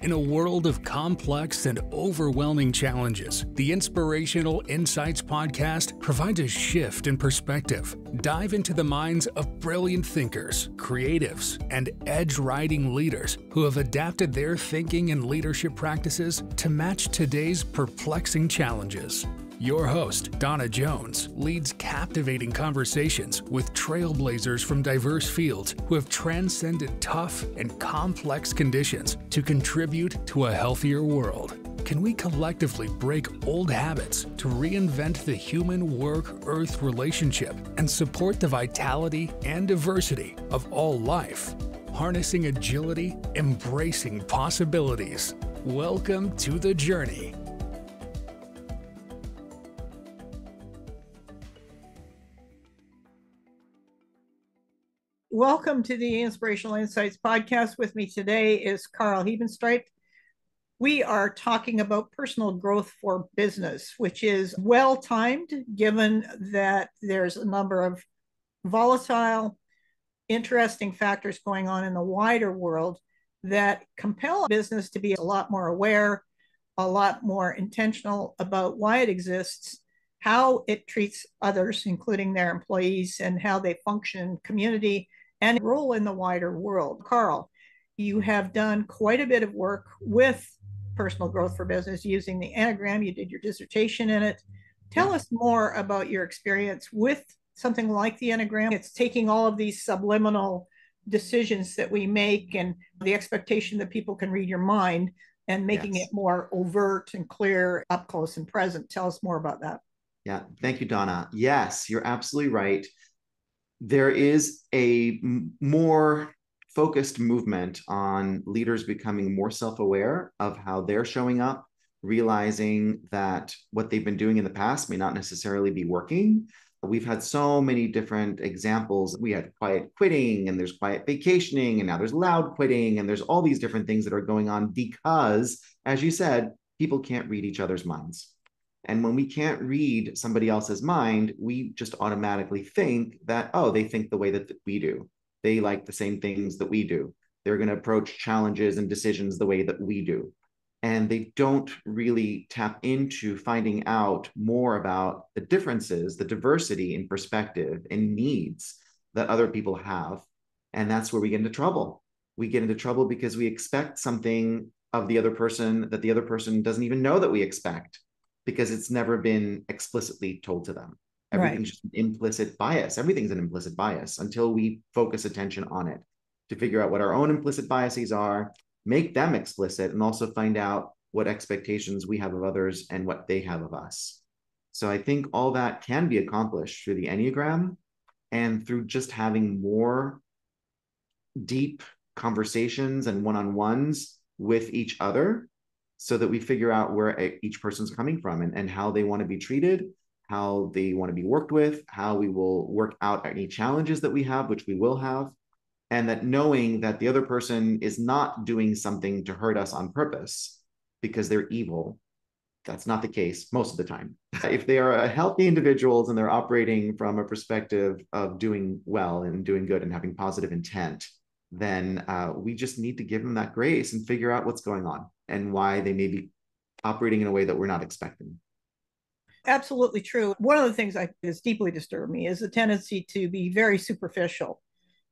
In a world of complex and overwhelming challenges, the Inspirational Insights podcast provides a shift in perspective. Dive into the minds of brilliant thinkers, creatives, and edge-riding leaders who have adapted their thinking and leadership practices to match today's perplexing challenges. Your host, Dawna Jones, leads captivating conversations with trailblazers from diverse fields who have transcended tough and complex conditions to contribute to a healthier world. Can we collectively break old habits to reinvent the human work-earth relationship and support the vitality and diversity of all life? Harnessing agility, embracing possibilities. Welcome to the journey. Welcome to the Inspirational Insights podcast. With me today is R.Karl Hebenstreit. We are talking about personal growth for business, which is well-timed given that there's a number of volatile, interesting factors going on in the wider world that compel business to be a lot more aware, a lot more intentional about why it exists, how it treats others, including their employees, and how they function in community and role in the wider world. R.Karl, you have done quite a bit of work with personal growth for business using the Enneagram. You did your dissertation in it. Tell us more about your experience with something like the Enneagram. It's taking all of these subliminal decisions that we make and the expectation that people can read your mind and making it more overt and clear, up close and present. Tell us more about that. Yeah, thank you, Dawna. Yes, you're absolutely right. There is a more focused movement on leaders becoming more self-aware of how they're showing up, realizing that what they've been doing in the past may not necessarily be working. We've had so many different examples. We had quiet quitting, and there's quiet vacationing, and now there's loud quitting, and there's all these different things that are going on because, as you said, people can't read each other's minds. And when we can't read somebody else's mind, we just automatically think that, oh, they think the way that we do. They like the same things that we do. They're going to approach challenges and decisions the way that we do. And they don't really tap into finding out more about the differences, the diversity in perspective and needs that other people have. And that's where we get into trouble. We get into trouble because we expect something of the other person that the other person doesn't even know that we expect, because it's never been explicitly told to them. Everything's just an implicit bias. Everything's an implicit bias until we focus attention on it to figure out what our own implicit biases are, make them explicit, and also find out what expectations we have of others and what they have of us. So I think all that can be accomplished through the Enneagram and through just having more deep conversations and one-on-ones with each other, so that we figure out where each person's coming from and how they want to be treated, how they want to be worked with, how we will work out any challenges that we have, which we will have, and that knowing that the other person is not doing something to hurt us on purpose because they're evil. That's not the case most of the time. If they are healthy individuals and they're operating from a perspective of doing well and doing good and having positive intent, then we just need to give them that grace and figure out what's going on and why they may be operating in a way that we're not expecting. Absolutely true. One of the things that has deeply disturbed me is the tendency to be very superficial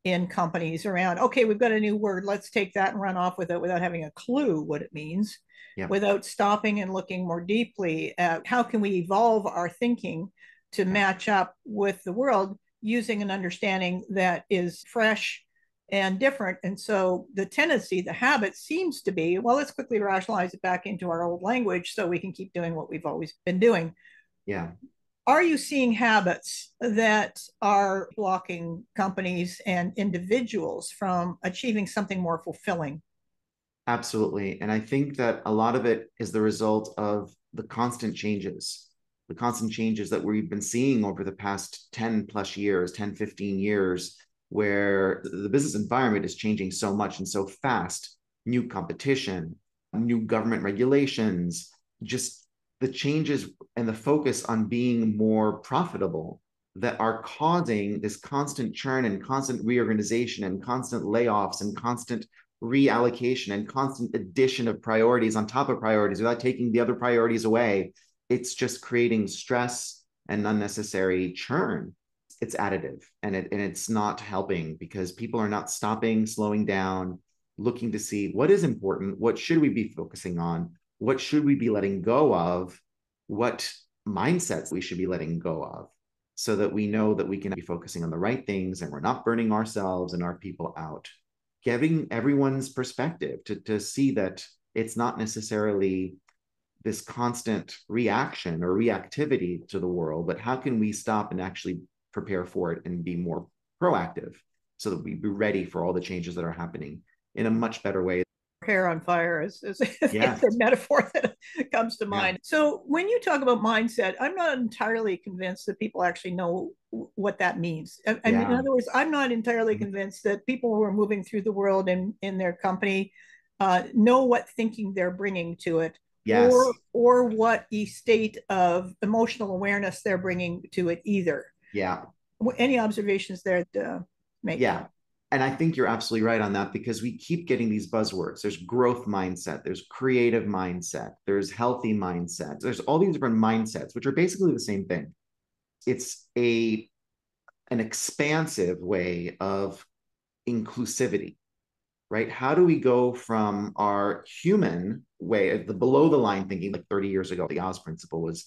in companies around, okay, we've got a new word, let's take that and run off with it without having a clue what it means, without stopping and looking more deeply at how can we evolve our thinking to match up with the world using an understanding that is fresh and different. And so the tendency, the habit seems to be, well, let's quickly rationalize it back into our old language so we can keep doing what we've always been doing. Yeah. Are you seeing habits that are blocking companies and individuals from achieving something more fulfilling? Absolutely. And I think that a lot of it is the result of the constant changes that we've been seeing over the past 10 plus years, 10, 15 years, where the business environment is changing so much and so fast. New competition, new government regulations, just the changes and the focus on being more profitable that are causing this constant churn and constant reorganization and constant layoffs and constant reallocation and constant addition of priorities on top of priorities without taking the other priorities away, it's just creating stress and unnecessary churn. It's additive, and it's not helping, because people are not stopping, slowing down, looking to see what is important, what should we be focusing on, what should we be letting go of, what mindsets we should be letting go of, so that we know that we can be focusing on the right things and we're not burning ourselves and our people out. Giving everyone's perspective to see that it's not necessarily this constant reaction or reactivity to the world, but how can we stop and actually prepare for it and be more proactive, so that we be ready for all the changes that are happening in a much better way. Hair on fire is Yes. the metaphor that comes to Yeah. mind. So when you talk about mindset, I'm not entirely convinced that people actually know what that means. I mean, in other words, I'm not entirely convinced that people who are moving through the world in their company know what thinking they're bringing to it, Yes. or what the state of emotional awareness they're bringing to it either. Yeah. Any observations there to make? Yeah. And I think you're absolutely right on that, because we keep getting these buzzwords. There's growth mindset, there's creative mindset, there's healthy mindset. There's all these different mindsets, which are basically the same thing. It's an expansive way of inclusivity, right? How do we go from our human way, the below the line thinking, like 30 years ago, the Oz principle was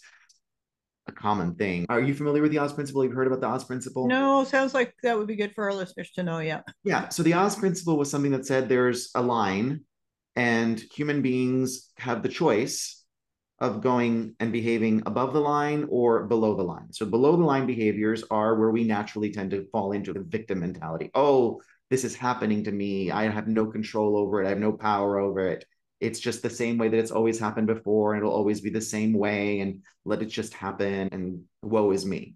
a common thing. Are you familiar with the Oz principle? You've heard about the Oz principle? No, sounds like that would be good for our listeners to know. Yeah. Yeah. So the Oz principle was something that said there's a line, and human beings have the choice of going and behaving above the line or below the line. So below the line behaviors are where we naturally tend to fall into the victim mentality. Oh, this is happening to me. I have no control over it. I have no power over it. It's just the same way that it's always happened before, and it'll always be the same way, and let it just happen, and woe is me.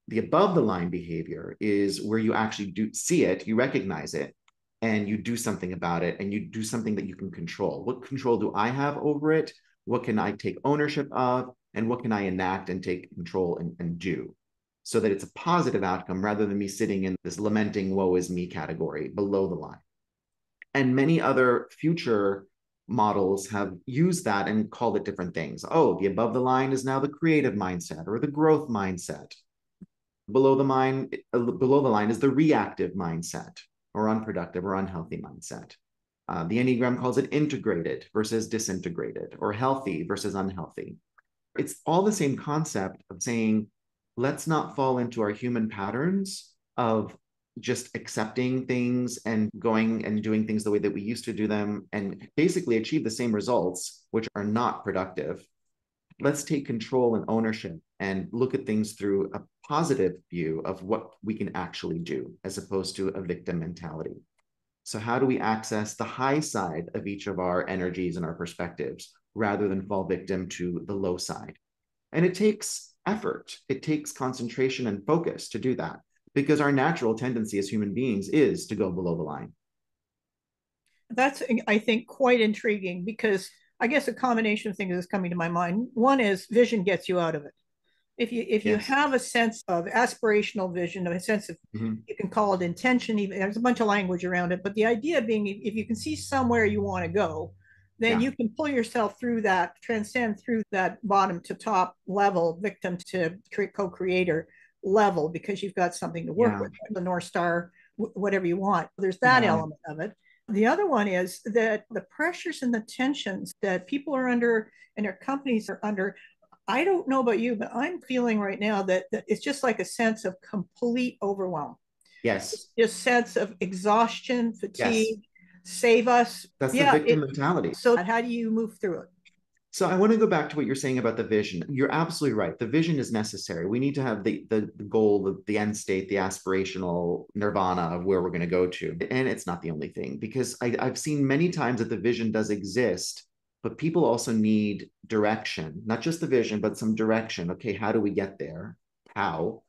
The above the line behavior is where you actually do see it, you recognize it, and you do something about it, and you do something that you can control. What control do I have over it? What can I take ownership of? And what can I enact and take control and do, so that it's a positive outcome rather than me sitting in this lamenting woe is me category below the line. And many other future models have used that and called it different things. Oh, the above the line is now the creative mindset or the growth mindset. Below the line is the reactive mindset, or unproductive or unhealthy mindset. The Enneagram calls it integrated versus disintegrated, or healthy versus unhealthy. It's all the same concept of saying, let's not fall into our human patterns of just accepting things and going and doing things the way that we used to do them and basically achieve the same results, which are not productive. Let's take control and ownership and look at things through a positive view of what we can actually do, as opposed to a victim mentality. So how do we access the high side of each of our energies and our perspectives, rather than fall victim to the low side? And it takes effort. It takes concentration and focus to do that, because our natural tendency as human beings is to go below the line. That's, I think, quite intriguing, because I guess a combination of things is coming to my mind. One is vision gets you out of it. If you have a sense of aspirational vision, a sense of, you can call it intention, even there's a bunch of language around it, but the idea being, if you can see somewhere you want to go, then you can pull yourself through that, transcend through that bottom to top level, victim to co-creator level, because you've got something to work with, the North Star, whatever you want. There's that element of it. The other one is that the pressures and the tensions that people are under and their companies are under, I don't know about you, but I'm feeling right now that it's just like a sense of complete overwhelm. Yes. Just sense of exhaustion, fatigue, save us. That's the victim mentality. So how do you move through it? So I want to go back to what you're saying about the vision. You're absolutely right. The vision is necessary. We need to have the goal, the end state, the aspirational nirvana of where we're going to go to. And it's not the only thing, because I've seen many times that the vision does exist, but people also need direction, not just the vision, but some direction. Okay, how do we get there? How?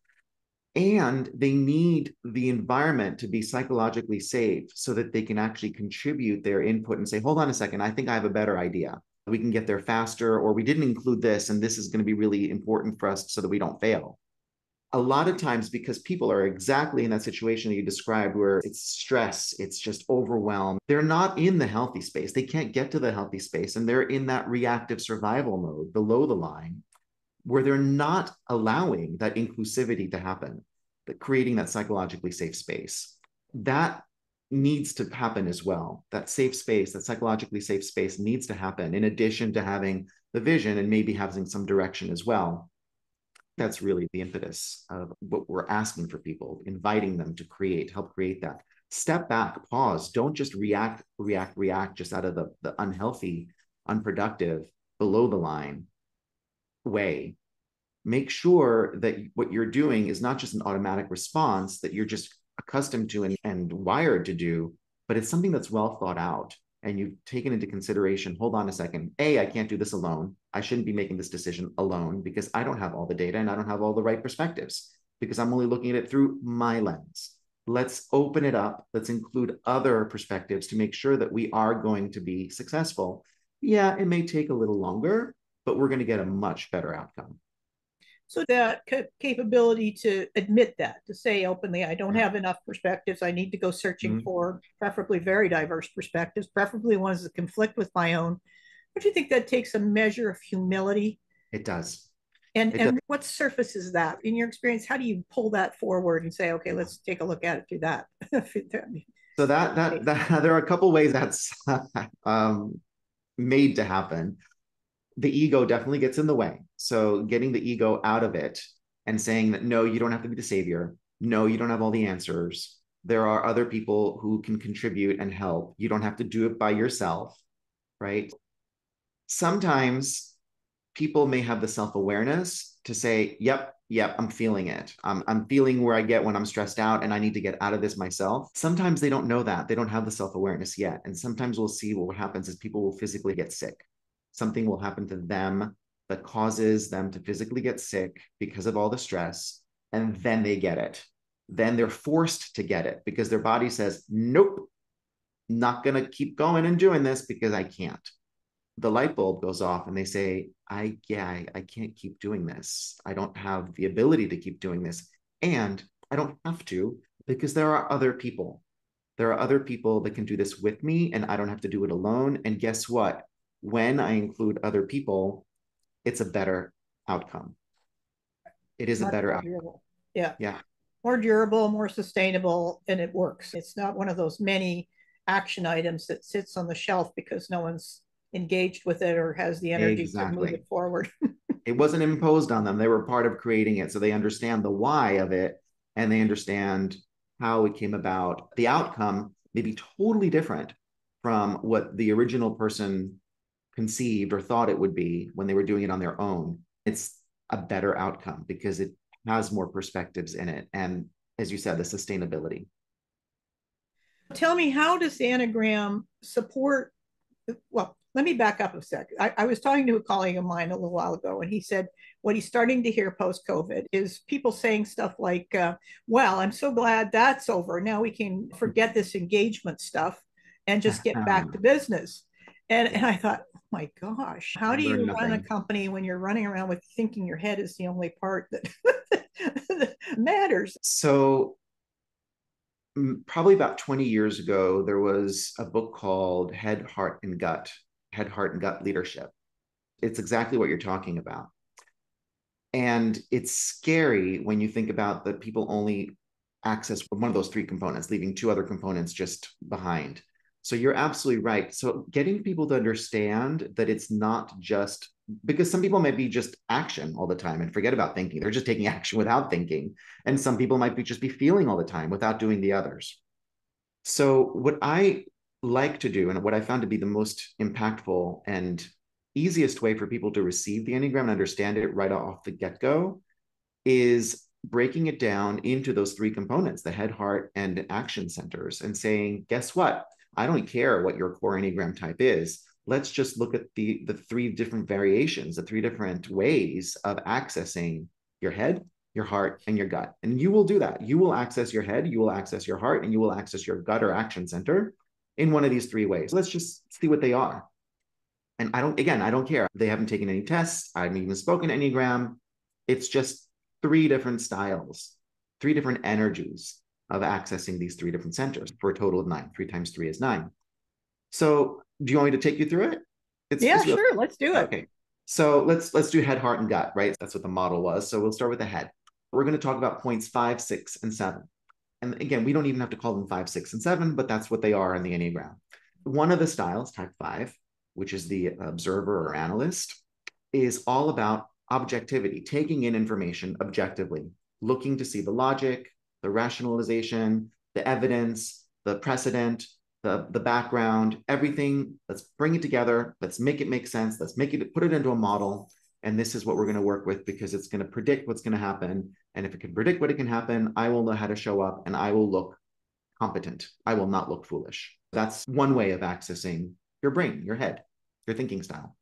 And they need the environment to be psychologically safe, so that they can actually contribute their input and say, hold on a second, I think I have a better idea. We can get there faster, or we didn't include this, and this is going to be really important for us so that we don't fail. a lot of times, because people are exactly in that situation that you described, where it's stress, it's just overwhelmed, they're not in the healthy space. They can't get to the healthy space, and they're in that reactive survival mode below the line, where they're not allowing that inclusivity to happen, that creating that psychologically safe space. That needs to happen as well. That safe space, that psychologically safe space needs to happen in addition to having the vision and maybe having some direction as well. That's really the impetus of what we're asking for people, inviting them to create, help create that. Step back, pause. Don't just react just out of the unhealthy, unproductive, below the line way. Make sure that what you're doing is not just an automatic response that you're just accustomed to and wired to do, but it's something that's well thought out. And you've taken into consideration, hold on a second, I can't do this alone. I shouldn't be making this decision alone because I don't have all the data and I don't have all the right perspectives because I'm only looking at it through my lens. Let's open it up. Let's include other perspectives to make sure that we are going to be successful. Yeah, it may take a little longer, but we're going to get a much better outcome. So that capability to admit that, to say openly, I don't have enough perspectives. I need to go searching for preferably very diverse perspectives, preferably ones that conflict with my own. Don't you think that takes a measure of humility? It does. And what surfaces that in your experience? How do you pull that forward and say, okay, let's take a look at it through that? So that there are a couple ways that's made to happen. The ego definitely gets in the way. So getting the ego out of it and saying that, no, you don't have to be the savior. No, you don't have all the answers. There are other people who can contribute and help. You don't have to do it by yourself, right? Sometimes people may have the self-awareness to say, yep, I'm feeling it. I'm feeling where I get when I'm stressed out and I need to get out of this myself. Sometimes they don't know that. They don't have the self-awareness yet. And sometimes we'll see what happens is people will physically get sick. Something will happen to them that causes them to physically get sick because of all the stress, and then they get it. Then they're forced to get it because their body says, nope, not going to keep going and doing this because I can't. The light bulb goes off and they say, I can't keep doing this. I don't have the ability to keep doing this. And I don't have to because there are other people. There are other people that can do this with me and I don't have to do it alone. And guess what? When I include other people, it's a better outcome. It is a better outcome. Durable. Yeah. Yeah. More durable, more sustainable, and it works. It's not one of those many action items that sits on the shelf because no one's engaged with it or has the energy to move it forward. It wasn't imposed on them. They were part of creating it. So they understand the why of it and they understand how it came about. The outcome may be totally different from what the original person conceived or thought it would be when they were doing it on their own. It's a better outcome because it has more perspectives in it. And as you said, the sustainability. Tell me, how does the Enneagram support? Well, let me back up a sec. I was talking to a colleague of mine a little while ago, and he said what he's starting to hear post-COVID is people saying stuff like, well, I'm so glad that's over. Now we can forget this engagement stuff and just get back to business. And I thought, oh my gosh, how do you run a company when you're running around with thinking your head is the only part that, that matters? So probably about 20 years ago, there was a book called Head, Heart, and Gut Leadership. It's exactly what you're talking about. And it's scary when you think about that people only access one of those three components, leaving two other components just behind. So you're absolutely right. So getting people to understand that it's not just because some people might be just action all the time and forget about thinking. They're just taking action without thinking. And some people might be just be feeling all the time without doing the others. So what I like to do and what I found to be the most impactful and easiest way for people to receive the Enneagram and understand it right off the get-go is breaking it down into those three components, the head, heart, and action centers, and saying, guess what? I don't care what your core Enneagram type is. Let's just look at the three different variations, the three different ways of accessing your head, your heart, and your gut. And you will do that. You will access your head, you will access your heart, and you will access your gut or action center in one of these three ways. Let's just see what they are. And I don't care. They haven't taken any tests. I haven't even spoken Enneagram. It's just three different styles, three different energies of accessing these three different centers for a total of 9. 3 times 3 is 9. So do you want me to take you through it? It's real. Sure. Let's do it. Okay. So let's do head, heart, and gut, right? That's what the model was. So we'll start with the head. We're going to talk about points 5, 6, and 7. And again, we don't even have to call them 5, 6, and 7, but that's what they are in the Enneagram. One of the styles, type 5, which is the observer or analyst, is all about objectivity, taking in information objectively, looking to see the logic, the rationalization, the evidence, the precedent, the background, everything. Let's bring it together. Let's make it make sense. Let's put it into a model. And this is what we're going to work with because it's going to predict what's going to happen. And if it can predict what it can happen, I will know how to show up and I will look competent. I will not look foolish. That's one way of accessing your brain, your head, your thinking style.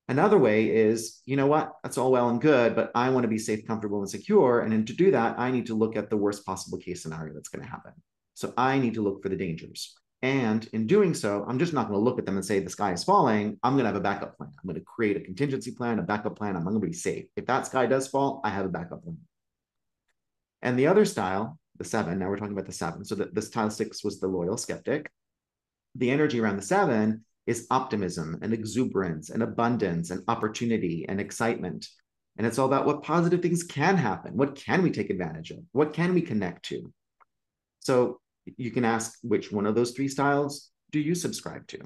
Another way is, you know what, that's all well and good, but I want to be safe, comfortable, and secure. And to do that, I need to look at the worst possible case scenario that's going to happen. So I need to look for the dangers. And in doing so, I'm just not going to look at them and say the sky is falling. I'm going to have a backup plan. I'm going to create a contingency plan, a backup plan. I'm going to be safe. If that sky does fall, I have a backup plan. And the other style, the 7, now we're talking about the 7. So the style 6 was the loyal skeptic. The energy around the 7 is optimism and exuberance and abundance and opportunity and excitement. And it's all about what positive things can happen. What can we take advantage of? What can we connect to? So you can ask which one of those 3 styles do you subscribe to,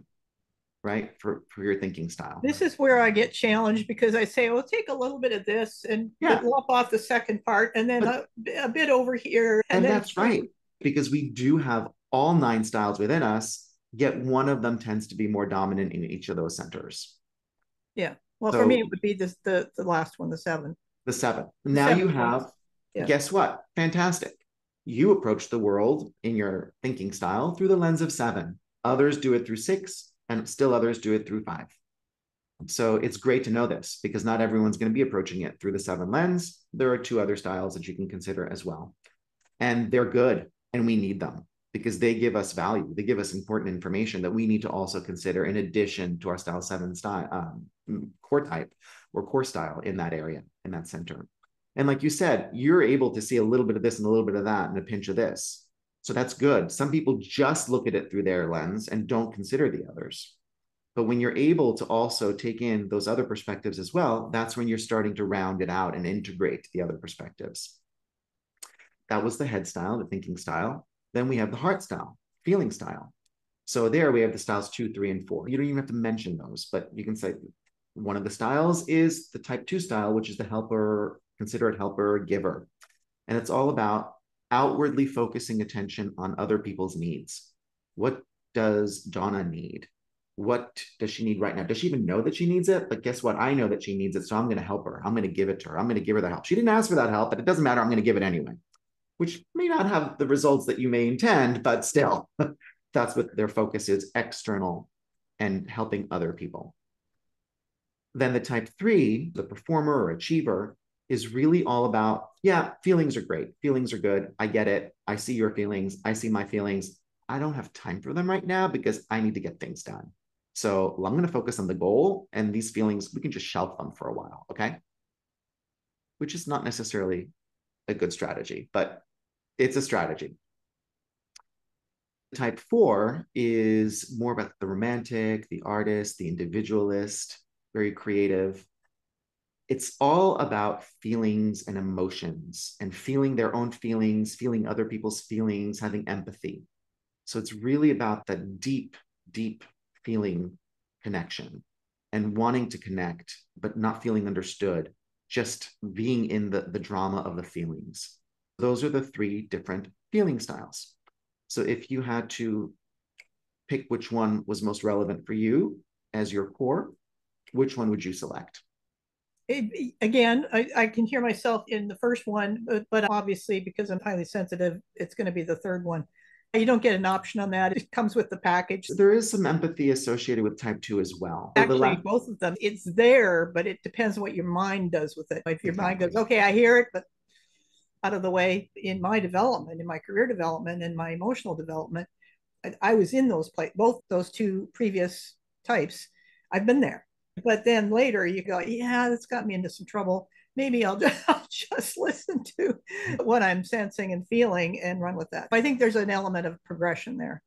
right? For your thinking style. This is where I get challenged because I say, well, take a little bit of this and lop off the second part and then a bit over here. And that's right, because we do have all 9 styles within us, yet one of them tends to be more dominant in each of those centers. Yeah. Well, for me, it would be the last one, the 7. The 7. Now you have, guess what? Fantastic. You approach the world in your thinking style through the lens of 7. Others do it through 6, and still others do it through 5. So it's great to know this because not everyone's going to be approaching it through the 7 lens. There are 2 other styles that you can consider as well. And they're good, and we need them because they give us value. They give us important information that we need to also consider in addition to our style 7 style, core type or core style in that area, in that center. And like you said, you're able to see a little bit of this and a little bit of that and a pinch of this. So that's good. Some people just look at it through their lens and don't consider the others. But when you're able to also take in those other perspectives as well, that's when you're starting to round it out and integrate the other perspectives. That was the head style, the thinking style. Then we have the heart style, feeling style. So there we have the styles 2, 3, and 4. You don't even have to mention those, but you can say one of the styles is the type 2 style, which is the helper, considerate helper, giver. And it's all about outwardly focusing attention on other people's needs. What does Dawna need? What does she need right now? Does she even know that she needs it? But guess what? I know that she needs it, so I'm going to help her. I'm going to give it to her. I'm going to give her the help. She didn't ask for that help, but it doesn't matter. I'm going to give it anyway, which may not have the results that you may intend, but still, that's what their focus is, external and helping other people. Then the type 3, the performer or achiever, is really all about, yeah, feelings are great. Feelings are good. I get it. I see your feelings. I see my feelings. I don't have time for them right now because I need to get things done. So I'm going to focus on the goal, and these feelings, we can just shelf them for a while, okay? Which is not necessarily a good strategy, but it's a strategy. Type 4 is more about the romantic, the artist, the individualist, very creative. It's all about feelings and emotions and feeling their own feelings, feeling other people's feelings, having empathy. So it's really about that deep, deep feeling connection and wanting to connect, but not feeling understood, just being in the drama of the feelings. Those are the 3 different feeling styles. So if you had to pick which one was most relevant for you as your core, which one would you select? Again, I can hear myself in the first one, but obviously because I'm highly sensitive, it's going to be the third one. You don't get an option on that. It comes with the package. There is some empathy associated with type 2 as well. Actually, both of them. It's there, but it depends on what your mind does with it. If your mind goes, okay, I hear it, but out of the way. In my development, in my career development, in my emotional development, I was in both those 2 previous types. I've been there. But then later you go, yeah, that's got me into some trouble. maybe I'll just listen to what I'm sensing and feeling and run with that. I think there's an element of progression there.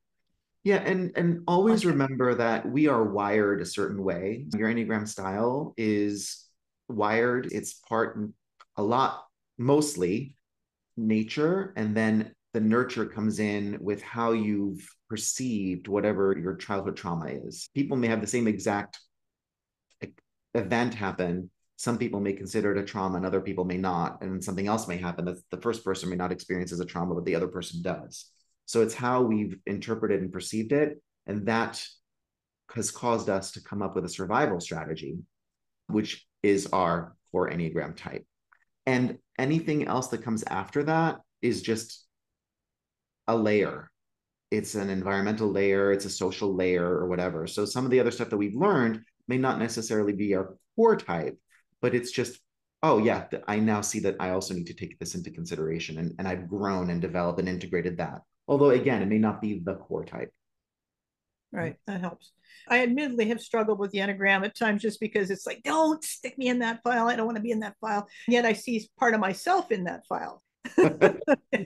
Yeah, and always remember that we are wired a certain way. Your Enneagram style is wired. It's a lot, mostly nature, and then the nurture comes in with how you've perceived whatever your childhood trauma is. People may have the same exact event happen. Some people may consider it a trauma and other people may not. And something else may happen that the first person may not experience as a trauma, but the other person does. So it's how we've interpreted and perceived it. And that has caused us to come up with a survival strategy, which is our core Enneagram type. And anything else that comes after that is just a layer. It's an environmental layer, it's a social layer or whatever. So some of the other stuff that we've learned may not necessarily be our core type, but it's just, oh yeah, I now see that I also need to take this into consideration. And I've grown and developed and integrated that. Although again, it may not be the core type. Right, that helps. I admittedly have struggled with the Enneagram at times just because it's like, don't stick me in that file. I don't want to be in that file. Yet I see part of myself in that file.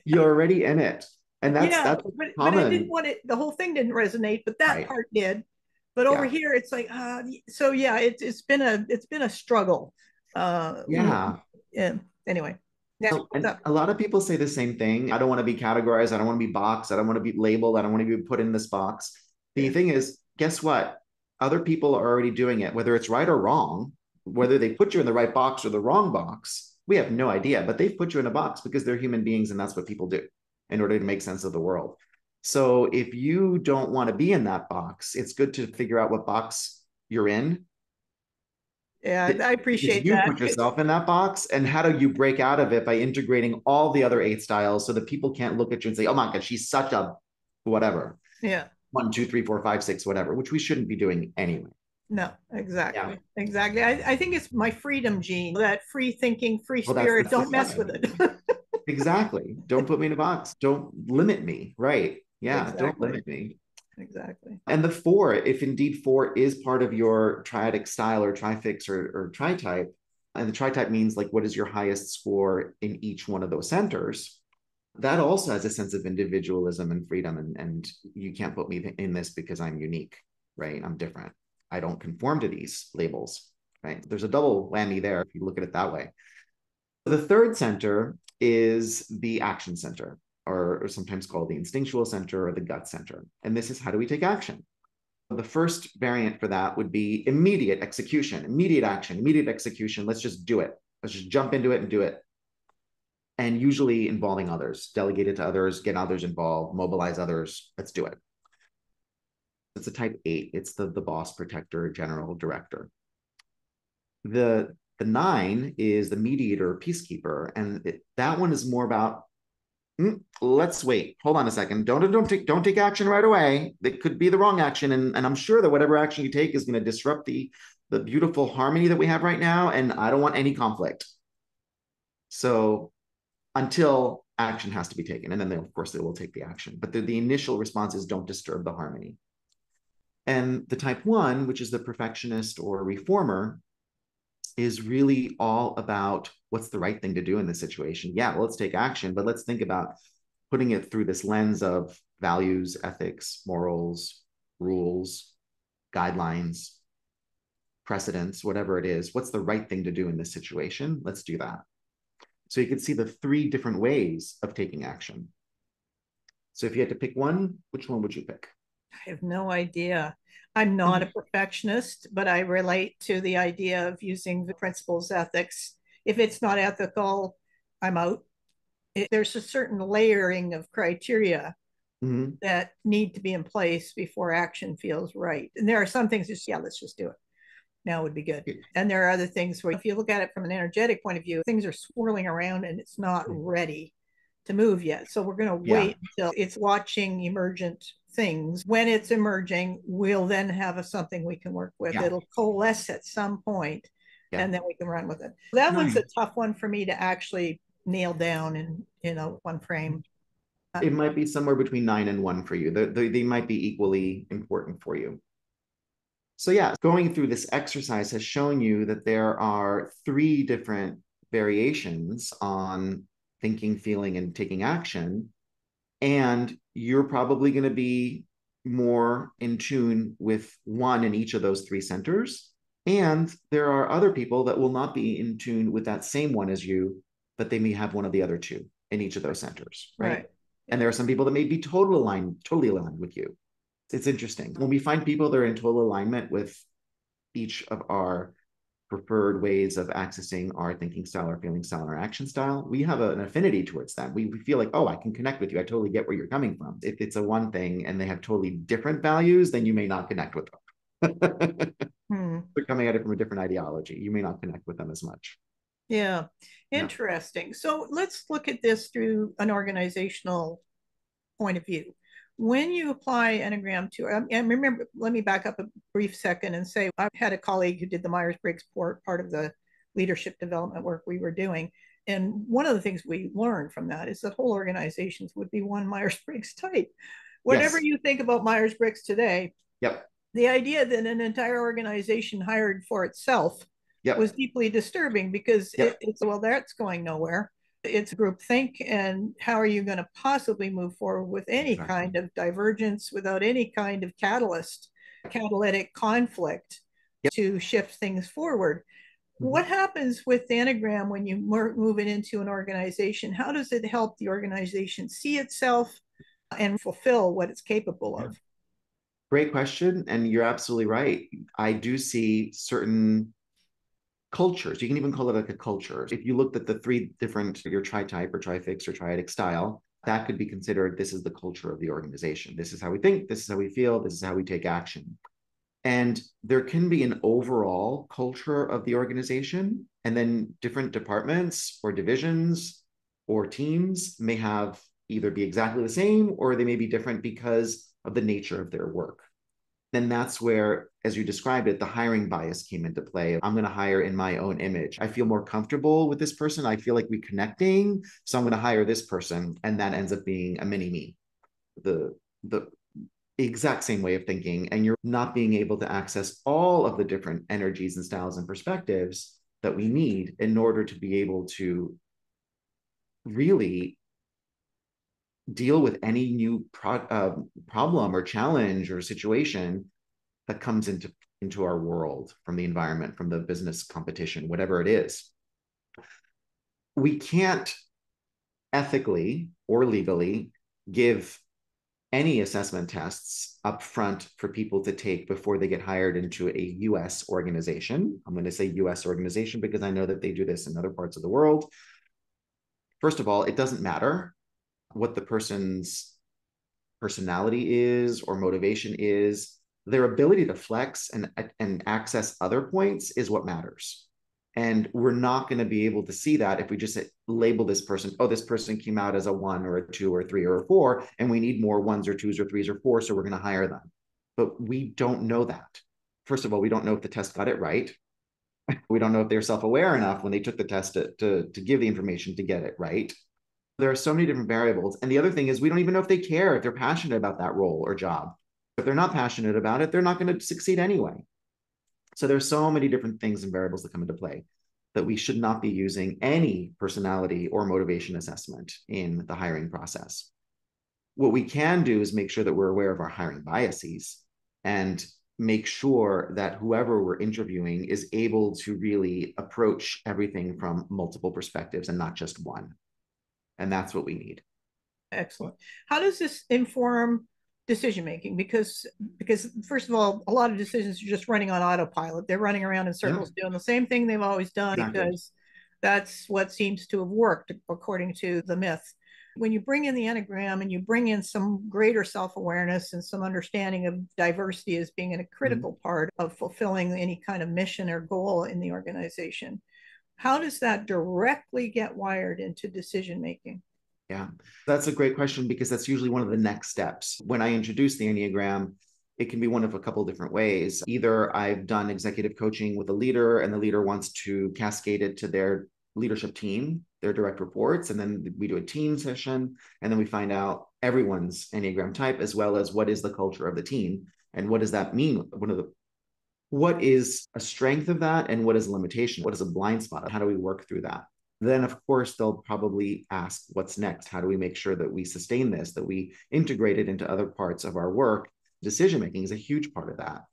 You're already in it. And that's but I didn't want it. The whole thing didn't resonate, but that part did. But over here, it's like, so yeah, it's been a struggle. Yeah. Anyway, a lot of people say the same thing. I don't want to be categorized. I don't want to be boxed. I don't want to be labeled. I don't want to be put in this box. The thing is, guess what? Other people are already doing it, whether it's right or wrong, whether they put you in the right box or the wrong box. We have no idea, but they've put you in a box because they're human beings and that's what people do in order to make sense of the world. So if you don't want to be in that box, it's good to figure out what box you're in. Yeah, I appreciate that. You put yourself in that box, and how do you break out of it by integrating all the other 8 styles so that people can't look at you and say, oh my God, she's such a whatever. Yeah. 1, 2, 3, 4, 5, 6, whatever, which we shouldn't be doing anyway. No, exactly. Yeah. Exactly. I think it's my freedom gene, that free thinking, free spirit. That's don't mess with it. Exactly. Don't put me in a box. Don't limit me. Right. Yeah. Exactly. Don't limit me. Exactly. And the 4, if indeed 4 is part of your triadic style or trifix or tri-type, and the tri-type means like what is your highest score in each one of those centers, that also has a sense of individualism and freedom. And you can't put me in this because I'm unique, right? I'm different. I don't conform to these labels, right? There's a double whammy there if you look at it that way. The 3rd center is the action center, or sometimes called the instinctual center or the gut center. And this is how do we take action? The first variant for that would be immediate execution, immediate action, immediate execution. Let's just do it. Let's just jump into it and do it. And usually involving others, delegate it to others, get others involved, mobilize others. Let's do it. It's a type 8. It's the boss, protector, general, director. The 9 is the mediator, peacekeeper. And that one is more about, let's wait. Hold on a second. Don't take action right away. It could be the wrong action. And I'm sure that whatever action you take is going to disrupt the beautiful harmony that we have right now. And I don't want any conflict. So until action has to be taken. And then, of course, they will take the action. But the initial response is don't disturb the harmony. And the type 1, which is the perfectionist or reformer, is really all about what's the right thing to do in this situation. Yeah, well, let's take action, but let's think about putting it through this lens of values, ethics, morals, rules, guidelines, precedents, whatever it is. What's the right thing to do in this situation? Let's do that. So you can see the 3 different ways of taking action. So if you had to pick one, which one would you pick? I have no idea. I'm not a perfectionist, but I relate to the idea of using the principles ethics. If it's not ethical, I'm out. There's a certain layering of criteria that need to be in place before action feels right. And there are some things just, let's just do it. Now would be good. And there are other things where if you look at it from an energetic point of view, things are swirling around and it's not ready to move yet. So we're going to wait until it's watching emergent things. When it's emerging, we'll then have something we can work with. It'll coalesce at some point, and then we can run with it. That one's a tough one for me to actually nail down in one frame. It might be somewhere between 9 and 1 for you. They might be equally important for you. So going through this exercise has shown you that there are 3 different variations on thinking, feeling, and taking action. And you're probably going to be more in tune with one in each of those three centers. And there are other people that will not be in tune with that same one as you, but they may have one of the other two in each of those centers, right? And there are some people that may be totally aligned with you. It's interesting. When we find people that are in total alignment with each of our preferred ways of accessing our thinking style, our feeling style, our action style, we have an affinity towards them. We feel like, oh, I can connect with you. I totally get where you're coming from. If it's a one thing and they have totally different values, then you may not connect with them. They're coming at it from a different ideology. You may not connect with them as much. Yeah, interesting. So let's look at this through an organizational point of view. When you apply Enneagram to, and remember, let me back up a brief second and say, I had a colleague who did the Myers-Briggs part of the leadership development work we were doing. And one of the things we learned from that is that whole organizations would be one Myers-Briggs type. Whatever you think about Myers-Briggs today, the idea that an entire organization hired for itself was deeply disturbing because it's, well, that's going nowhere. It's groupthink, and how are you going to possibly move forward with any kind of divergence without any kind of catalytic conflict to shift things forward? What happens with the Enneagram when you move it into an organization? How does it help the organization see itself and fulfill what it's capable of? Great question. And you're absolutely right. I do see certain cultures. You can even call it like a culture. If you looked at the three different, your tri-type or tri-fix or triadic style, that could be considered, this is the culture of the organization. This is how we think, this is how we feel, this is how we take action. And there can be an overall culture of the organization, and then different departments or divisions or teams may have either be exactly the same or they may be different because of the nature of their work. Then that's where, as you described it, the hiring bias came into play. I'm going to hire in my own image. I feel more comfortable with this person. I feel like we're connecting. So I'm going to hire this person. And that ends up being a mini me, the exact same way of thinking. And you're not being able to access all of the different energies and styles and perspectives that we need in order to be able to really deal with any new problem or challenge or situation that comes into our world from the environment, from the business competition, whatever it is. We can't ethically or legally give any assessment tests up front for people to take before they get hired into a US organization. I'm going to say US organization because I know that they do this in other parts of the world. First of all, it doesn't matter what the person's personality is or motivation is. Their ability to flex and access other points is what matters. And we're not going to be able to see that if we just label this person, oh, this person came out as a 1 or a 2 or 3 or a 4, and we need more 1s or 2s or 3s or 4s, so we're going to hire them. But we don't know that. First of all, we don't know if the test got it right. We don't know if they're self-aware enough when they took the test to give the information to get it right. There are so many different variables. And the other thing is we don't even know if they care, if they're passionate about that role or job. If they're not passionate about it, they're not going to succeed anyway. So there's so many different things and variables that come into play that we should not be using any personality or motivation assessment in the hiring process. What we can do is make sure that we're aware of our hiring biases and make sure that whoever we're interviewing is able to really approach everything from multiple perspectives and not just one. And that's what we need. Excellent. How does this inform decision making? Because first of all, a lot of decisions are just running on autopilot. They're running around in circles doing the same thing they've always done because that's what seems to have worked according to the myth. When you bring in the Enneagram and you bring in some greater self-awareness and some understanding of diversity as being a critical part of fulfilling any kind of mission or goal in the organization, how does that directly get wired into decision making? Yeah, that's a great question because that's usually one of the next steps. When I introduce the Enneagram, it can be one of a couple of different ways. Either I've done executive coaching with a leader and the leader wants to cascade it to their leadership team, their direct reports, and then we do a team session, and then we find out everyone's Enneagram type as well as what is the culture of the team and what does that mean? What is a strength of that and what is a limitation? What is a blind spot? How do we work through that? Then, of course, they'll probably ask, what's next? How do we make sure that we sustain this, that we integrate it into other parts of our work? Decision making is a huge part of that.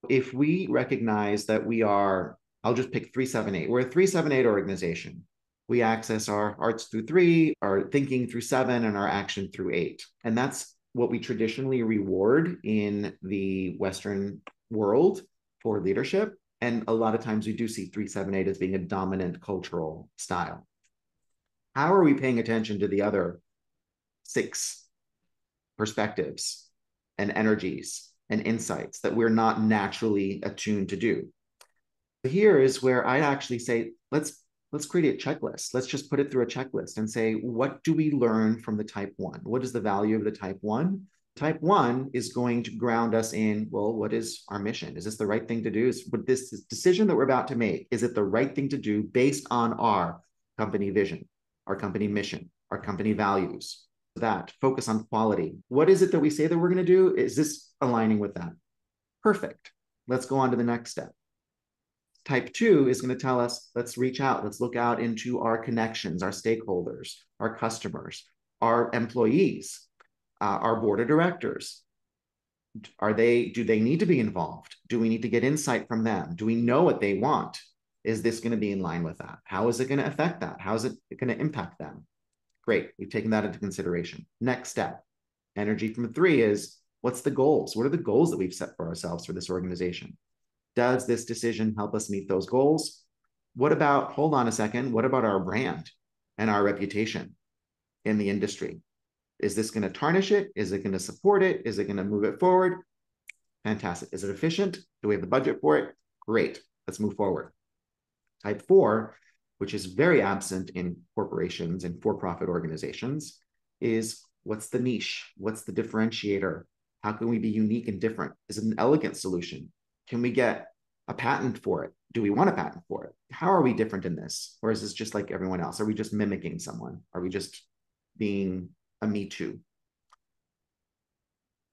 If we recognize that we are, I'll just pick 378, we're a 378 organization. We access our arts through 3, our thinking through 7, and our action through 8. And that's what we traditionally reward in the Western world for leadership. And a lot of times we do see 378 as being a dominant cultural style. How are we paying attention to the other 6 perspectives and energies and insights that we're not naturally attuned to do? Here is where I actually say, let's create a checklist. Let's just put it through a checklist and say, what do we learn from the type 1? What is the value of the type 1? Type 1 is going to ground us in, well, what is our mission? Is this the right thing to do? Is what this decision that we're about to make, is it the right thing to do based on our company vision, our company mission, our company values? That focus on quality. What is it that we say that we're going to do? Is this aligning with that? Perfect. Let's go on to the next step. Type 2 is going to tell us, let's reach out. Let's look out into our connections, our stakeholders, our customers, our employees, our board of directors. Do they need to be involved? Do we need to get insight from them? Do we know what they want? Is this going to be in line with that? How is it going to affect that? How is it going to impact them? Great. We've taken that into consideration. Next step, energy from 3 is, what's the goals? What are the goals that we've set for ourselves for this organization? Does this decision help us meet those goals? What about, hold on a second, what about our brand and our reputation in the industry? Is this going to tarnish it? Is it going to support it? Is it going to move it forward? Fantastic. Is it efficient? Do we have the budget for it? Great. Let's move forward. Type 4, which is very absent in corporations and for-profit organizations, is what's the niche? What's the differentiator? How can we be unique and different? Is it an elegant solution? Can we get a patent for it? Do we want a patent for it? How are we different in this? Or is this just like everyone else? Are we just mimicking someone? Are we just being a me too?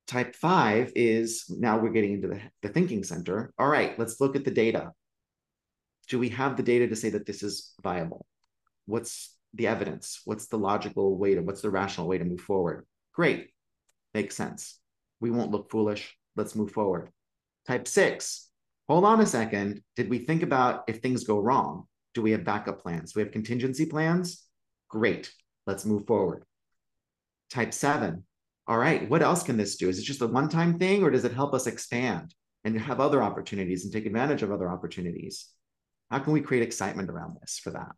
Type 5 is, now we're getting into the thinking center. All right, let's look at the data. Do we have the data to say that this is viable? What's the evidence? What's the logical way to, what's the rational way to move forward? Great, makes sense. We won't look foolish. Let's move forward. Type 6, hold on a second. Did we think about if things go wrong? Do we have backup plans? Do we have contingency plans? Great, let's move forward. Type 7, all right, what else can this do? Is it just a one-time thing, or does it help us expand and have other opportunities and take advantage of other opportunities? How can we create excitement around this for that?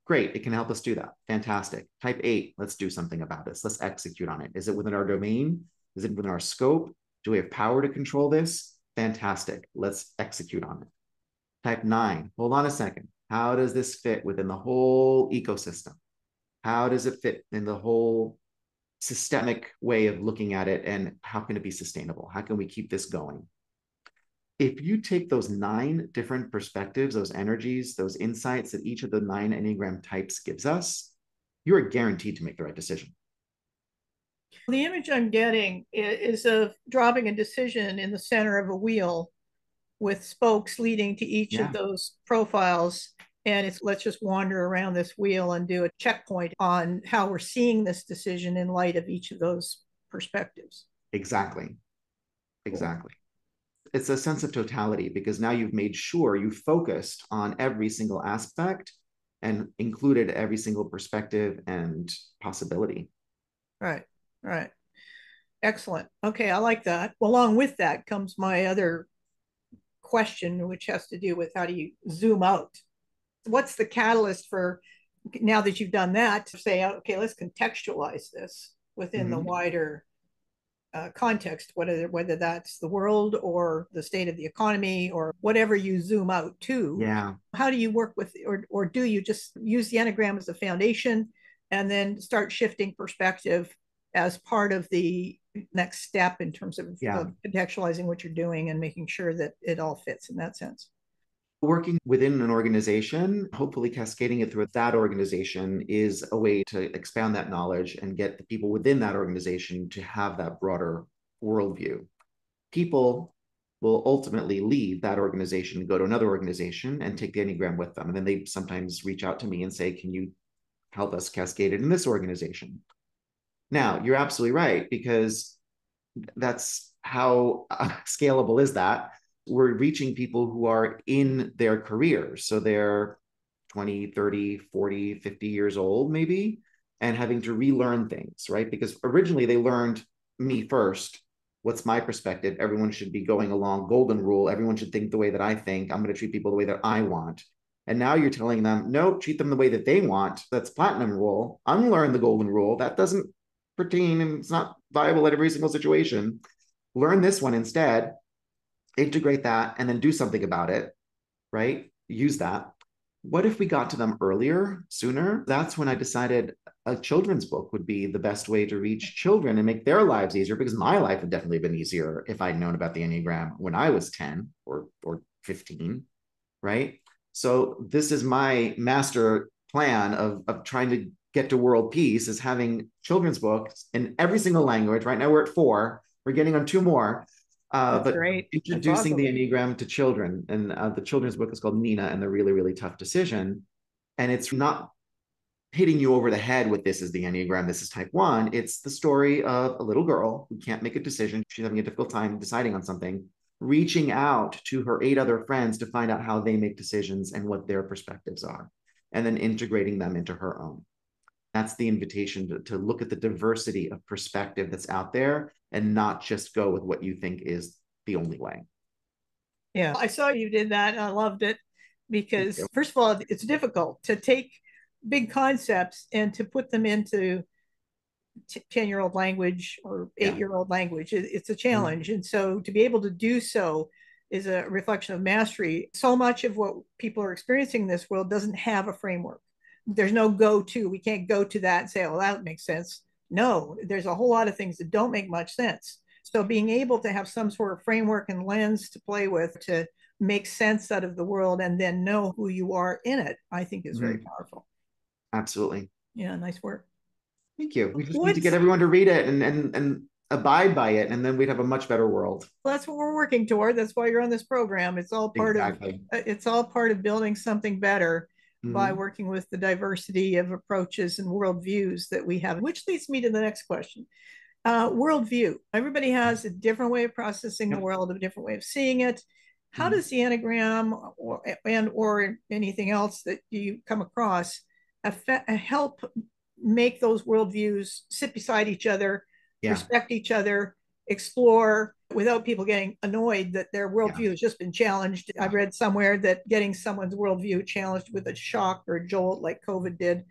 Great, it can help us do that. Fantastic. Type 8, let's do something about this. Let's execute on it. Is it within our domain? Is it within our scope? Do we have power to control this? Fantastic. Let's execute on it. Type 9, hold on a second. How does this fit within the whole ecosystem? How does it fit in the whole systemic way of looking at it, and how can it be sustainable? How can we keep this going? If you take those 9 different perspectives, those energies, those insights that each of the 9 Enneagram types gives us, you are guaranteed to make the right decision. The image I'm getting is of dropping a decision in the center of a wheel with spokes leading to each of those profiles. And it's, let's just wander around this wheel and do a checkpoint on how we're seeing this decision in light of each of those perspectives. Exactly. Exactly. It's a sense of totality, because now you've made sure you focused on every single aspect and included every single perspective and possibility. Right, right. Excellent. Okay, I like that. Well, along with that comes my other question, which has to do with how do you zoom out? What's the catalyst for, now that you've done that, to say, okay, let's contextualize this within the wider context, whether that's the world or the state of the economy or whatever you zoom out to. Yeah. How do you work with, or do you just use the Enneagram as a foundation and then start shifting perspective as part of the next step in terms of contextualizing what you're doing and making sure that it all fits in that sense? Working within an organization, hopefully cascading it through that organization, is a way to expand that knowledge and get the people within that organization to have that broader worldview. People will ultimately leave that organization and go to another organization and take the Enneagram with them. And then they sometimes reach out to me and say, can you help us cascade it in this organization? Now, you're absolutely right, because that's how scalable is that? We're reaching people who are in their careers. So they're 20, 30, 40, 50 years old, maybe, and having to relearn things, right? Because originally they learned me first. What's my perspective? Everyone should be going along golden rule. Everyone should think the way that I think. I'm going to treat people the way that I want. And now you're telling them, no, treat them the way that they want. That's platinum rule. Unlearn the golden rule. That doesn't pertain and it's not viable at every single situation. Learn this one instead, integrate that, and then do something about it, right? Use that. What if we got to them earlier, sooner? That's when I decided a children's book would be the best way to reach children and make their lives easier, because my life would definitely been easier if I'd known about the Enneagram when I was 10 or 15, right? So this is my master plan of trying to get to world peace, is having children's books in every single language. Right now we're at 4. We're getting on 2 more. But great. Introducing Awesome. the Enneagram to children. And the children's book is called Nina and the Really, Really Tough Decision. And it's not hitting you over the head with this is the Enneagram, this is type 1. It's the story of a little girl who can't make a decision. She's having a difficult time deciding on something, reaching out to her 8 other friends to find out how they make decisions and what their perspectives are, and then integrating them into her own. That's the invitation to look at the diversity of perspective that's out there and not just go with what you think is the only way. Yeah, I saw you did that and I loved it, because first of all, it's difficult to take big concepts and to put them into 10-year-old language or 8-year-old language. It's a challenge. And so to be able to do so is a reflection of mastery. So much of what people are experiencing in this world doesn't have a framework. There's no go-to. We can't go to that and say, oh, that makes sense. No, there's a whole lot of things that don't make much sense. So being able to have some sort of framework and lens to play with to make sense out of the world and then know who you are in it, I think is very powerful. Absolutely. Yeah, nice work. Thank you. We just need to get everyone to read it and abide by it, and then we'd have a much better world. Well, that's what we're working toward. That's why you're on this program. It's all part of building something better by working with the diversity of approaches and worldviews that we have, which leads me to the next question. Worldview. Everybody has a different way of processing the world, a different way of seeing it. How does the Enneagram or anything else that you come across help make those worldviews sit beside each other, respect each other, explore without people getting annoyed that their worldview has just been challenged? I've read somewhere that getting someone's worldview challenged with a shock or a jolt like COVID did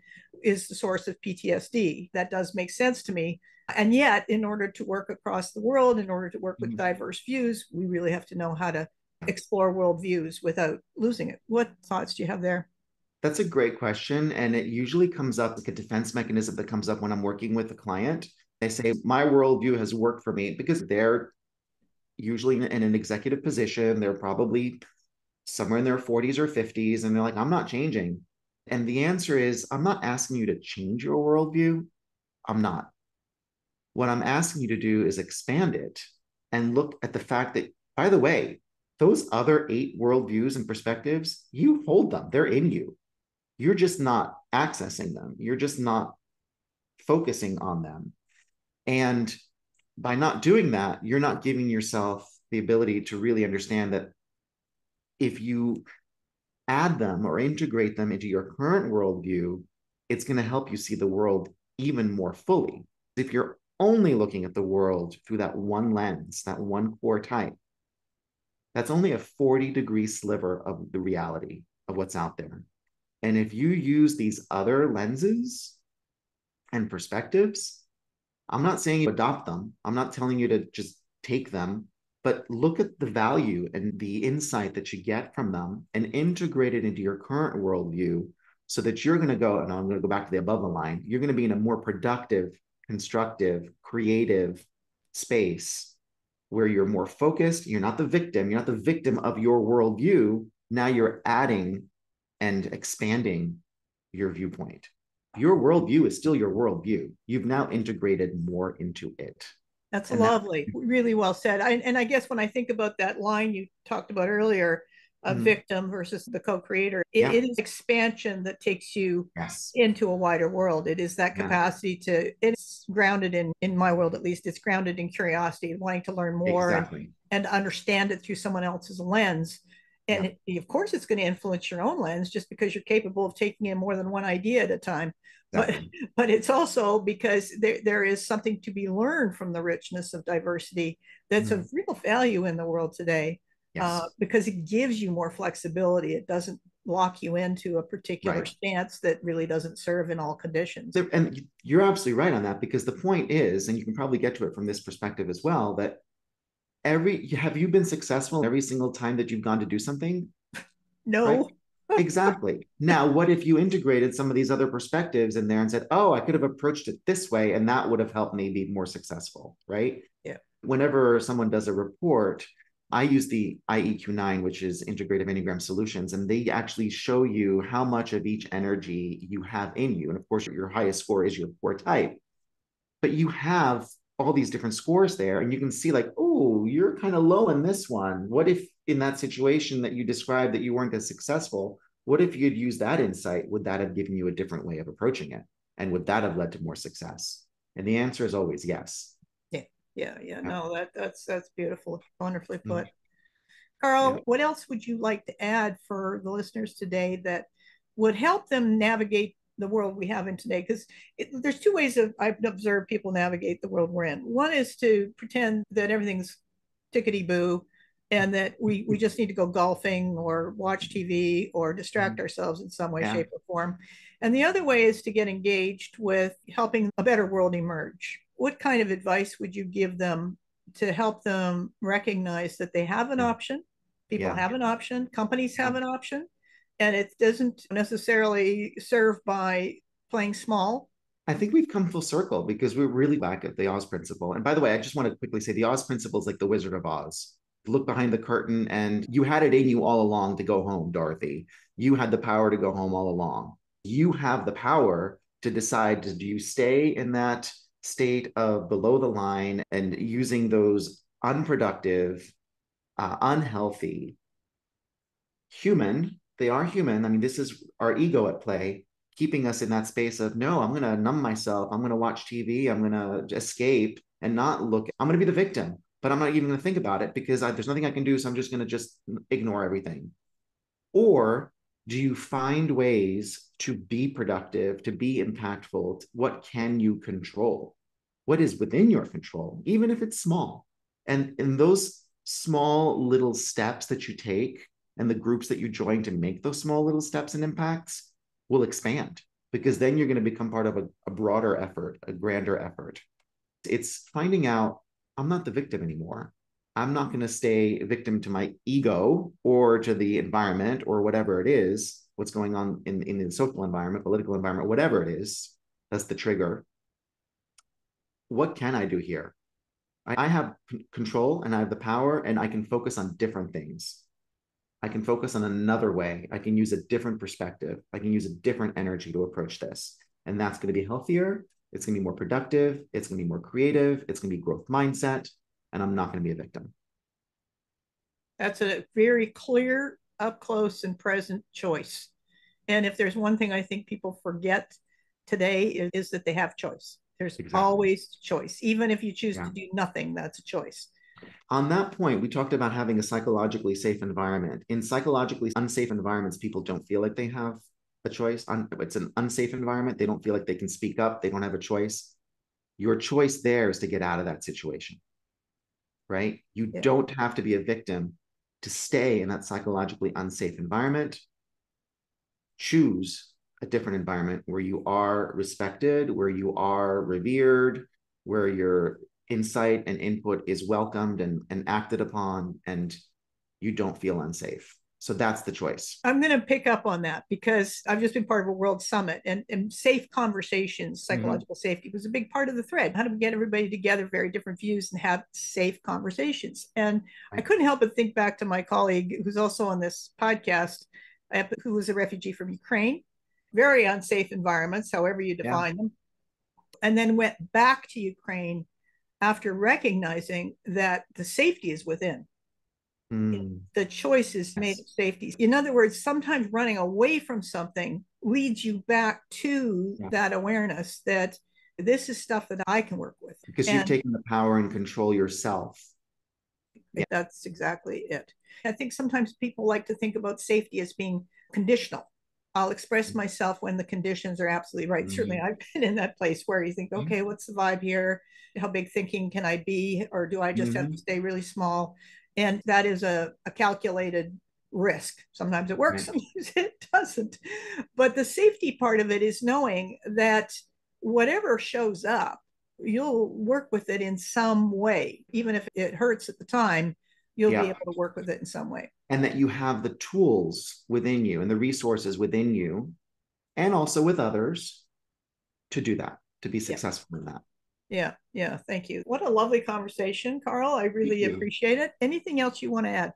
is the source of PTSD. That does make sense to me. And yet, in order to work across the world, in order to work with diverse views, we really have to know how to explore worldviews without losing it. What thoughts do you have there? That's a great question. And it usually comes up like a defense mechanism that comes up when I'm working with a client. They say, my worldview has worked for me, because they're usually in an executive position. They're probably somewhere in their 40s or 50s. And they're like, I'm not changing. And the answer is, I'm not asking you to change your worldview. I'm not. What I'm asking you to do is expand it and look at the fact that, by the way, those other 8 worldviews and perspectives, you hold them. They're in you. You're just not accessing them. You're just not focusing on them. And by not doing that, you're not giving yourself the ability to really understand that if you add them or integrate them into your current worldview, it's going to help you see the world even more fully. If you're only looking at the world through that one lens, that one core type, that's only a 40-degree sliver of the reality of what's out there. And if you use these other lenses and perspectives, I'm not saying you adopt them. I'm not telling you to just take them, but look at the value and the insight that you get from them and integrate it into your current worldview, so that you're going to go, and I'm going to go back to the above the line, you're going to be in a more productive, constructive, creative space where you're more focused. You're not the victim. You're not the victim of your worldview. Now you're adding and expanding your viewpoint. Your worldview is still your worldview. You've now integrated more into it. That's And that, lovely. Really well said. And I guess when I think about that line you talked about earlier, a victim versus the co-creator, it is expansion that takes you into a wider world. It is that capacity to, it's grounded in my world, at least, it's grounded in curiosity, wanting to learn more and understand it through someone else's lens. And of course, it's going to influence your own lens just because you're capable of taking in more than one idea at a time. But it's also because there is something to be learned from the richness of diversity that's of real value in the world today, because it gives you more flexibility. It doesn't lock you into a particular stance that really doesn't serve in all conditions. And you're absolutely right on that, because the point is, and you can probably get to it from this perspective as well, that have you been successful every single time that you've gone to do something? No. Right? Exactly. Now, what if you integrated some of these other perspectives in there and said, oh, I could have approached it this way, and that would have helped me be more successful, right? Yeah. Whenever someone does a report, I use the IEQ9, which is Integrative Enneagram Solutions, and they actually show you how much of each energy you have in you. And of course, your highest score is your core type, but you have all these different scores there, and you can see like, oh, you're kind of low in this one. What if in that situation that you described that you weren't as successful, what if you'd used that insight? Would that have given you a different way of approaching it? And would that have led to more success? And the answer is always yes. Yeah. No, that's beautiful. Wonderfully put. Karl, what else would you like to add for the listeners today that would help them navigate the world we have in today? Because there's two ways I've observed people navigate the world we're in. One is to pretend that everything's tickety-boo and that we just need to go golfing or watch TV or distract ourselves in some way, shape, or form. And the other way is to get engaged with helping a better world emerge. What kind of advice would you give them to help them recognize that they have an option? People have an option, companies have an option, and it doesn't necessarily serve by playing small. I think we've come full circle because we're really back at the Oz principle. And by the way, I just want to quickly say the Oz principle is like the Wizard of Oz. Look behind the curtain, and you had it in you all along to go home, Dorothy. You had the power to go home all along. You have the power to decide, do you stay in that state of below the line and using those unproductive, unhealthy, they are human. I mean, this is our ego at play, keeping us in that space of, no, I'm going to numb myself. I'm going to watch TV. I'm going to escape and not look. I'm going to be the victim, but I'm not even going to think about it because there's nothing I can do. So I'm just going to just ignore everything. Or do you find ways to be productive, to be impactful? What can you control? What is within your control, even if it's small? And in those small little steps that you take and the groups that you join to make those small little steps and impacts will expand, because then you're going to become part of a broader effort, a grander effort. It's finding out, I'm not the victim anymore. I'm not going to stay a victim to my ego or to the environment or whatever it is, what's going on in the social environment, political environment, whatever it is, that's the trigger. What can I do here? I have control and I have the power, and I can focus on different things. I can focus on another way. I can use a different perspective. I can use a different energy to approach this. And that's going to be healthier. It's going to be more productive. It's going to be more creative. It's going to be growth mindset. And I'm not going to be a victim. That's a very clear, up close and present choice. And if there's one thing I think people forget today is that they have choice. There's always choice. Even if you choose to do nothing, that's a choice. On that point, we talked about having a psychologically safe environment. In psychologically unsafe environments, people don't feel like they have a choice. It's an unsafe environment. They don't feel like they can speak up. They don't have a choice. Your choice there is to get out of that situation, right? You don't have to be a victim to stay in that psychologically unsafe environment. Choose a different environment where you are respected, where you are revered, where your insight and input is welcomed and acted upon, and you don't feel unsafe. So that's the choice. I'm going to pick up on that because I've just been part of a world summit, and safe conversations, psychological safety was a big part of the thread. How do we get everybody together, very different views, and have safe conversations? And I couldn't help but think back to my colleague who's also on this podcast, who was a refugee from Ukraine, very unsafe environments, however you define them, and then went back to Ukraine after recognizing that the safety is within. The choice is made of safety. In other words, sometimes running away from something leads you back to that awareness that this is stuff that I can work with. Because you've taken the power and control yourself. That's exactly it. I think sometimes people like to think about safety as being conditional. I'll express myself when the conditions are absolutely right. Certainly, I've been in that place where you think, okay, what's the vibe here? How big thinking can I be? Or do I just have to stay really small? And that is a calculated risk. Sometimes it works, sometimes it doesn't. But the safety part of it is knowing that whatever shows up, you'll work with it in some way. Even if it hurts at the time, you'll be able to work with it in some way. And that you have the tools within you and the resources within you, and also with others, to do that, to be successful in that. Yeah. Thank you. What a lovely conversation, Karl. I really appreciate it. Anything else you want to add?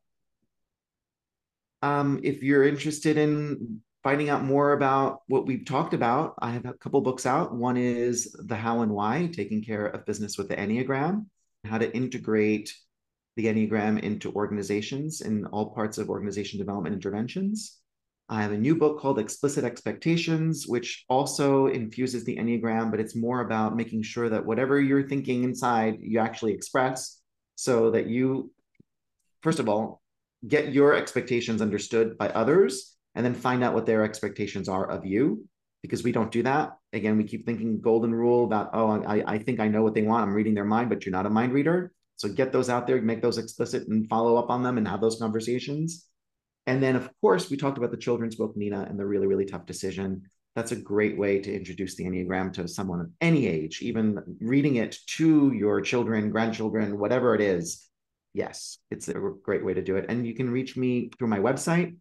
If you're interested in finding out more about what we've talked about, I have a couple books out. One is The How and Why, Taking Care of Business with the Enneagram, how to integrate the Enneagram into organizations in all parts of organization development interventions. I have a new book called Explicit Expectations, which also infuses the Enneagram, but it's more about making sure that whatever you're thinking inside, you actually express, so that you, first of all, get your expectations understood by others, and then find out what their expectations are of you, because we don't do that. Again, we keep thinking golden rule about, oh, I think I know what they want. I'm reading their mind, but you're not a mind reader. So get those out there, make those explicit, and follow up on them and have those conversations. And then, of course, we talked about the children's book, Nina, and the really, really tough decision. That's a great way to introduce the Enneagram to someone of any age, even reading it to your children, grandchildren, whatever it is. Yes, it's a great way to do it. And you can reach me through my website,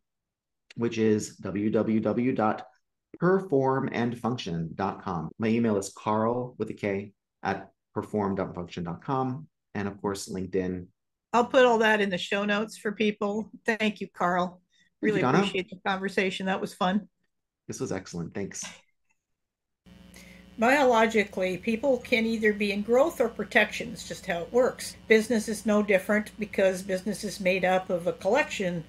which is www.performandfunction.com. My email is Karl with a K at perform.function.com. And of course, LinkedIn. I'll put all that in the show notes for people. Thank you, Karl. Really appreciate the conversation. That was fun. This was excellent. Thanks. Biologically, people can either be in growth or protection. It's just how it works. Business is no different, because business is made up of a collection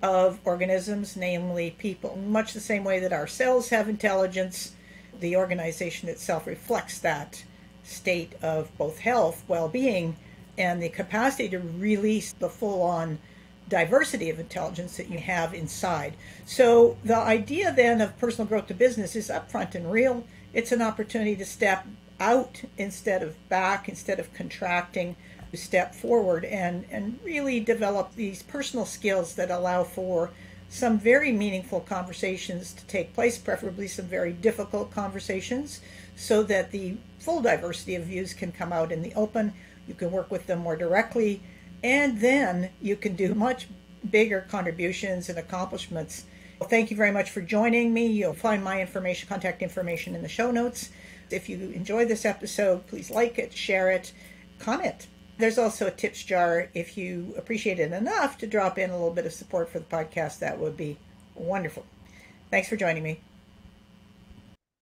of organisms, namely people. Much the same way that our cells have intelligence, the organization itself reflects that state of both health, well-being, and the capacity to release the full-on diversity of intelligence that you have inside. So the idea then of personal growth to business is upfront and real. It's an opportunity to step out instead of back, instead of contracting, to step forward and really develop these personal skills that allow for some very meaningful conversations to take place, preferably some very difficult conversations, so that the full diversity of views can come out in the open. You can work with them more directly, and then you can do much bigger contributions and accomplishments. Well, thank you very much for joining me. You'll find my information, contact information in the show notes. If you enjoyed this episode, please like it, share it, comment. There's also a tips jar. If you appreciate it enough to drop in a little bit of support for the podcast, that would be wonderful. Thanks for joining me.